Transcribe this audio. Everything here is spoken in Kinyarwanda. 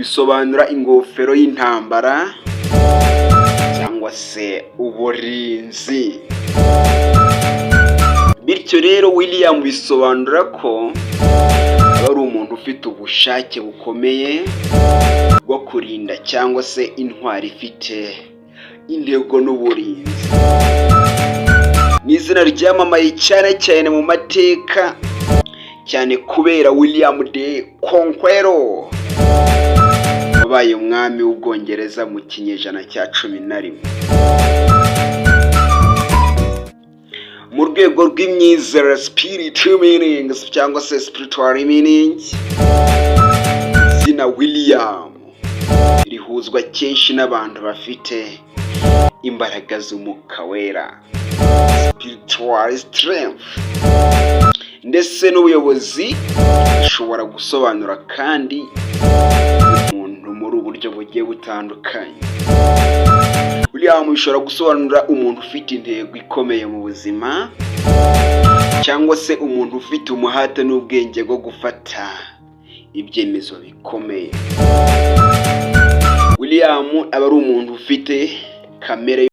bisobanura ingofero y'intambara cyangwa se uburinzi. Bityo rero William bisobanura ko aba ari umuntu ufite ubushake bukomeye bwo kurinda cyangwa se intwari ifite intego n'uburinzi. Ni izina ryamamaye cyane mu mateka, cyane kubera William the Conqueror wabaye umwami w'Ubwongereza mu kinyejana cya 11. Mu rwego rw'imyizerere spiritual meanings cyangwa se spiritual meanings, izina William rihuzwa kenshi n'abantu bafite imbaraga z'umwuka wera, spiritual strength, ndetse n'ubuyobozi. Bishobora gusobanura kandi umuntu muri uburyo bugiye butandukanye. William bishobora gusobanura umuntu ufite intego ikomeye mu buzima, cyangwa se umuntu ufite umuhate n'ubwenge bwo gufata ibyemezo bikomeye. William aba ari umuntu ufite kamere